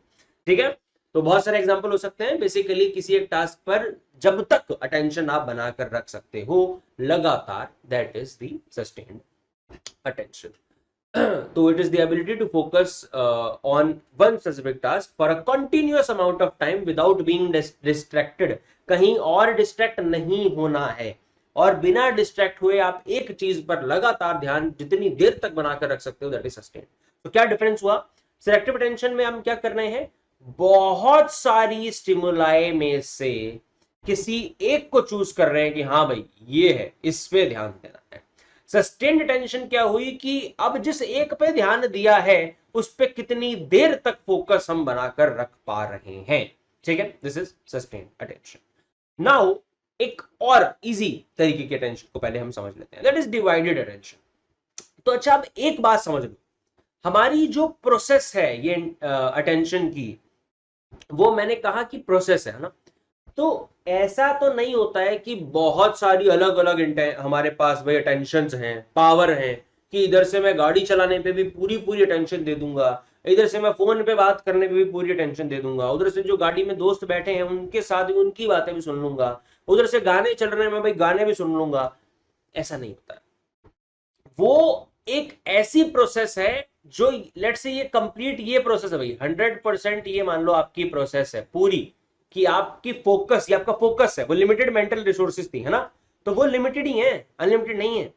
ठीक है। तो बहुत सारे एग्जांपल हो सकते हैं। बेसिकली किसी एक टास्क पर जब तक अटेंशन आप बनाकर रख सकते हो लगातार, that is the sustained attention. तो it is the ability to focus on one specific task for a continuous amount of time without being distracted। कहीं और डिस्ट्रैक्ट नहीं होना है, और बिना डिस्ट्रैक्ट हुए आप एक चीज पर लगातार ध्यान जितनी देर तक बनाकर रख सकते हो, दैट इज सस्टेन। तो क्या डिफरेंस हुआ? सिलेक्टिव अटेंशन में हम क्या कर रहे हैं, बहुत सारी स्टिमुलाई में से किसी एक को चूज कर रहे हैं कि हाँ भाई ये है, इस पे ध्यान देना है। सस्टेन्ड अटेंशन क्या हुई कि अब जिस एक पे ध्यान दिया है उस पे कितनी देर तक फोकस हम बनाकर रख पा रहे हैं। ठीक है, this is sustained attention. Now एक और इजी तरीके के अटेंशन को पहले हम समझ लेते हैं, दैट इज डिवाइडेड अटेंशन। तो अच्छा, अब एक बात समझ लो, हमारी जो प्रोसेस है ये अटेंशन की, वो मैंने कहा कि प्रोसेस है ना, तो ऐसा तो नहीं होता है कि बहुत सारी अलग अलग हमारे पास भाई अटेंशन हैं, पावर हैं, कि इधर से मैं गाड़ी चलाने पे भी पूरी पूरी अटेंशन दे दूंगा, इधर से मैं फोन पे बात करने पे भी पूरी अटेंशन दे दूंगा, उधर से जो गाड़ी में दोस्त बैठे हैं उनके साथ भी उनकी बातें भी सुन लूंगा, उधर से गाने चल रहे हैं मैं भाई गाने भी सुन लूंगा। ऐसा नहीं होता है। वो एक ऐसी प्रोसेस है जो लेट से ये कंप्लीट ये प्रोसेस है भाई 100%, ये मान लो आपकी प्रोसेस है पूरी, कि आपकी फोकस, ये आपका फोकस है, वो लिमिटेड मेंटल रिसोर्सेज थी है ना, तो वो लिमिटेड ही है, अनलिमिटेड नहीं है।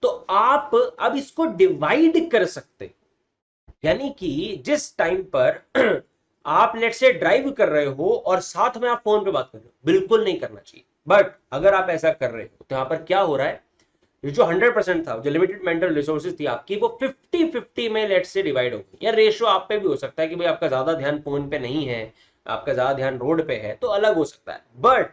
तो आप अब इसको डिवाइड कर सकते, यानी कि जिस टाइम पर आप लेट से ड्राइव कर रहे हो और साथ में आप फोन पे बात कर रहे हो, बिल्कुल नहीं करना चाहिए। बट अगर आप ऐसा कर रहे हो तो यहां पर क्या हो रहा है, ये जो 100% था, जो लिमिटेड मेंटल रिसोर्सेज थी आपकी, वो 50-50 में लेट से डिवाइड हो गई। या रेशियो आप पे भी हो सकता है कि भाई आपका ज्यादा ध्यान फोन पे नहीं है, आपका ज्यादा ध्यान रोड पे है, तो अलग हो सकता है। बट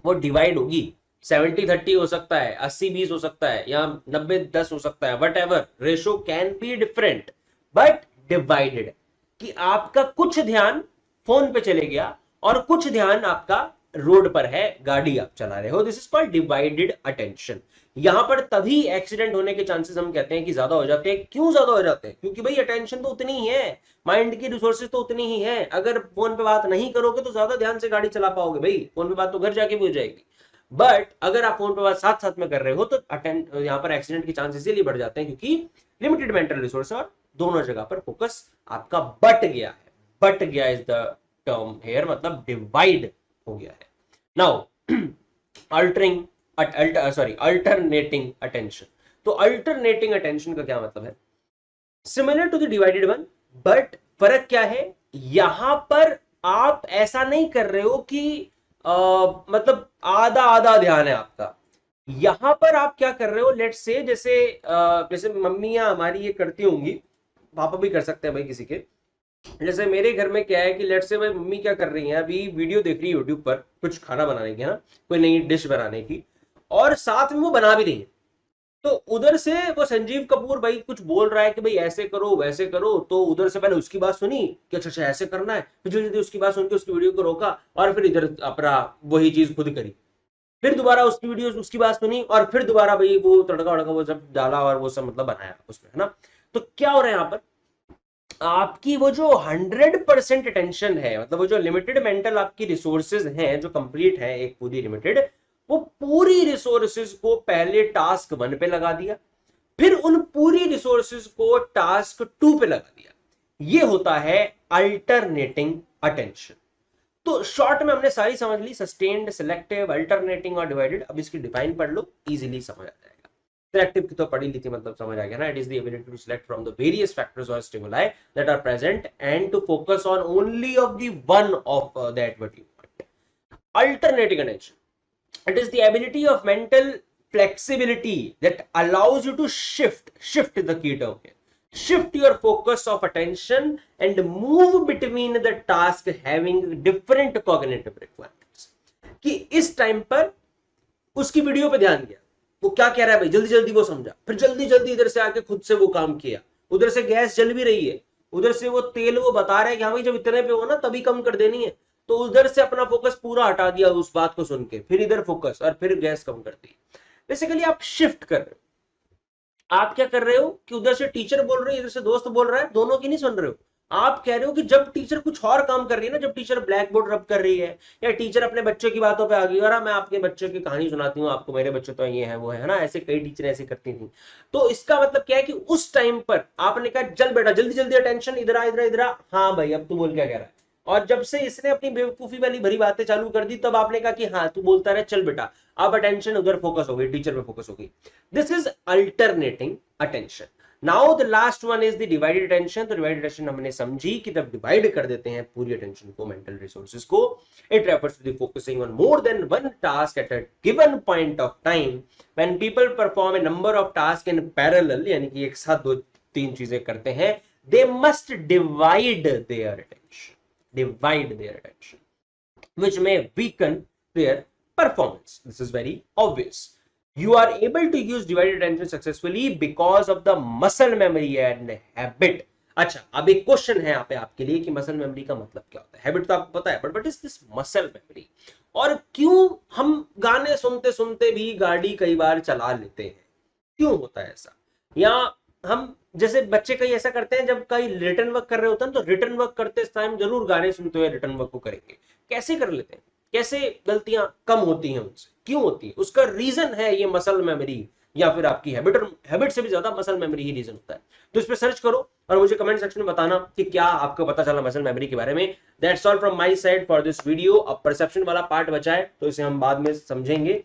वो डिवाइड होगी। 70-30 हो सकता है, 80-20 हो सकता है, या 90-10 हो सकता है, what ever ratio can be different but divided. कि आपका कुछ ध्यान फोन पे चले गया और कुछ ध्यान आपका रोड पर है, गाड़ी आप चला रहे हो। This is called divided attention. यहां पर तभी एक्सीडेंट होने के चांसेस हम कहते हैं कि ज्यादा हो जाते हैं। क्यों ज्यादा हो जाते हैं? क्योंकि भाई अटेंशन तो उतनी ही है, माइंड की रिसोर्सेज तो उतनी ही है। अगर फोन पे बात नहीं करोगे तो ज्यादा ध्यान से गाड़ी चला पाओगे भाई, फोन पे बात तो घर जाके भी हो जाएगी। बट अगर आप फोन पे बात साथ साथ में कर रहे हो तो यहां पर एक्सीडेंट के चांसेस इसलिए बढ़ जाते हैं क्योंकि लिमिटेड मेंटल रिसोर्स और दोनों जगह पर फोकस आपका बट गया है। बट गया इज द टर्म हेयर, मतलब डिवाइड हो गया है। Now altering alternating attention. तो अल्टरनेटिंग अटेंशन का क्या मतलब है? Similar to the divided one, but फर्क क्या है? यहां पर आप ऐसा नहीं कर रहे हो कि मतलब आधा आधा ध्यान है आपका। यहां पर आप क्या कर रहे हो, लेट्स से जैसे मम्मियां हमारी ये करती होंगी, पापा भी कर सकते हैं भाई किसी के। जैसे मेरे घर में क्या है कि लेट्स से भाई मम्मी क्या कर रही है, अभी वीडियो देख रही है यूट्यूब पर कुछ खाना बनाने की, है ना, कोई नई डिश बनाने की, और साथ में वो बना भी रही है। तो उधर से वो संजीव कपूर भाई कुछ बोल रहा है कि भाई ऐसे करो वैसे करो, तो उधर से पहले उसकी बात सुनी कि अच्छा अच्छा ऐसे करना है, फिर जल्दी उसकी बात सुन के उसकी वीडियो को रोका, और फिर इधर अपना वही चीज खुद करी। फिर दोबारा उसकी वीडियो उसकी बात सुनी, और फिर दोबारा भाई वो तड़का वड़का वो सब डाला और वो सब मतलब बनाया उसमें, है ना। तो क्या हो रहा है यहाँ पर? आपकी वो जो 100% अटेंशन है, मतलब वो जो लिमिटेड मेंटल आपकी रिसोर्सेज हैं जो कंप्लीट है एक पूरी लिमिटेड, वो पूरी रिसोर्सेज को पहले टास्क 1 पे लगा दिया, फिर उन पूरी रिसोर्सेज को टास्क 2 पे लगा दिया। ये होता है अल्टरनेटिंग अटेंशन। तो शॉर्ट में हमने सारी समझ ली, सस्टेन्ड, सिलेक्टिव, अल्टरनेटिंग और डिवाइडेड। अब इसकी डिफाइन पढ़ लो, इजीली समझ आ जाएगा। सिलेक्टिव की तो पढ़ी ली थी, मतलब समझ आ गया ना। It is the ability to select from the various factors और stimuli that are present and to focus on only of the one of that what you want. Alternating attention, it is the ability of mental flexibility that allows you to shift the key term here, shift your focus of attention and move between the task having different cognitive requirements। कि इस time पर उसकी video पे ध्यान दिया, वो क्या कह रहा है भाई, जल्दी जल्दी वो समझा, फिर जल्दी जल्दी इधर से आके खुद से वो काम किया। उधर से गैस जल भी रही है, उधर से वो तेल वो बता रहा है कि हाँ भाई जब इतने पे हो ना तभी कम कर देनी है, तो उधर से अपना फोकस पूरा हटा दिया उस बात को सुन के, फिर इधर फोकस और फिर गैस कम कर दी। बेसिकली आप शिफ्ट कर रहे हो। आप क्या कर रहे हो कि उधर से टीचर बोल रही है, इधर से दोस्त बोल रहा है, दोनों की नहीं सुन रहे हो। आप कह रहे हो कि जब टीचर कुछ और काम कर रही है ना, जब टीचर ब्लैक बोर्ड रब कर रही है, या टीचर अपने बच्चों की बातों पे आ गई, और मैं आपके बच्चों की कहानी सुनाती हूँ आपको, मेरे बच्चे तो ये है वो है ना, ऐसे कई टीचर ऐसे करती थी। तो इसका मतलब क्या है कि उस टाइम पर आपने कहा चल बेटा जल्दी जल्दी अटेंशन, इधर आ इधर इधर आ, हाँ भाई अब तू बोल क्या कह रहा है। और जब से इसने अपनी बेवकूफी वाली भरी बातें चालू कर दी, तब आपने कहा कि हाँ तू बोलता रहे चल बेटा, अब अटेंशन उधर फोकस हो गई, टीचर पे फोकस हो गई। This is alternating attention. Now the last one is the divided attention. तो डिवाइडेड अटेंशन हमने समझी कि जब डिवाइड कर देते हैं पूरी अटेंशन को, मेंटल रिसोर्सेज को, it refers to the focusing on more than one task at a given point of time. When people perform a number of task in parallel, यानी कि एक साथ दो तीन चीजें करते हैं, they must divide their attention, divide their attention which may weaken their performance. This is very obvious. You are able to use divided attention successfully because of the muscle memory and habit. अच्छा, अब एक question है यहाँ पे आपके लिए कि muscle memory का मतलब क्या होता है। हैबिट तो आपको पता है, but is this muscle memory? और क्यों हम गाने सुनते सुनते भी गाड़ी कई बार चला लेते हैं? क्यों होता है ऐसा? या हम जैसे बच्चे कई ऐसा करते हैं, जब कई रिटर्न वर्क कर रहे होते हैं तो रिटर्न वर्क करते टाइम जरूर गाने सुनते हुए रिटर्न वर्क को करेंगे। कैसे कर लेते हैं? कैसे गलतियां कम होती हैं उनसे? क्यों होती है? उसका रीजन है ये मसल मेमोरी, या फिर आपकी हैबिट। हैबिट से भी ज्यादा मसल मेमोरी ही रीजन होता है। तो इस पर सर्च करो और मुझे कमेंट सेक्शन में बताना कि क्या आपको पता चला मसल मेमोरी के बारे में। That's all from my side for this video. अब परसेप्शन वाला पार्ट बचा है तो इसे हम बाद में समझेंगे।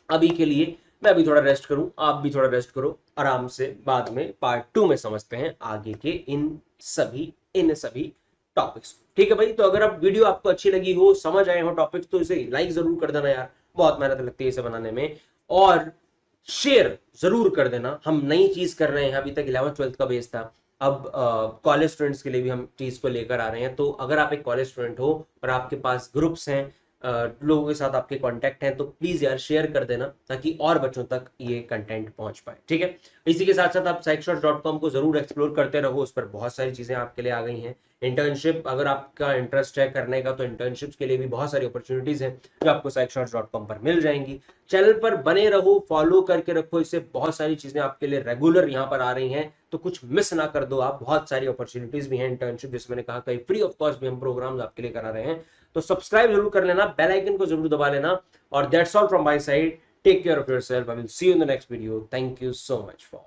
अभी के लिए मैं भी थोड़ा रेस्ट करूं, आप भी थोड़ा रेस्ट करो आराम से, बाद में पार्ट 2 में समझते हैं आगे के इन सभी टॉपिक्स। ठीक है भाई, तो अगर अब वीडियो आपको अच्छी लगी हो, समझ आए हो टॉपिक्स, तो इसे लाइक जरूर कर देना यार, बहुत मेहनत लगती है इसे बनाने में। और शेयर जरूर कर देना। हम नई चीज कर रहे हैं, अभी तक 11th-12th का बेस था, अब कॉलेज स्टूडेंट्स के लिए भी हम चीज को लेकर आ रहे हैं। तो अगर आप एक कॉलेज स्टूडेंट हो और आपके पास ग्रुप्स हैं, लोगों के साथ आपके कांटेक्ट हैं, तो प्लीज यार शेयर कर देना ताकि और बच्चों तक ये कंटेंट पहुंच पाए, ठीक है। इसी के साथ साथ आप psychshots.com को जरूर एक्सप्लोर करते रहो, उस पर बहुत सारी चीजें आपके लिए आ गई हैं। इंटर्नशिप अगर आपका इंटरेस्ट है करने का, तो इंटर्नशिप्स के लिए भी बहुत सारी अपॉर्चुनिटीज हैं जो आपको psychshots.com पर मिल जाएंगी। चैनल पर बने रहो, फॉलो करके रखो, इससे बहुत सारी चीजें आपके लिए रेगुलर यहाँ पर आ रही हैं, तो कुछ मिस ना कर दो आप। बहुत सारी अपॉर्चुनिटीज भी हैं इंटर्नशिप, जिसमें मैंने कहा कई फ्री ऑफ कॉस्ट भी हम प्रोग्राम्स आपके लिए करा रहे हैं। तो सब्सक्राइब जरूर कर लेना, बेल आइकन को जरूर दबा लेना। और that's all from my side, take care of yourself, I will see you in the next video. Thank you so much for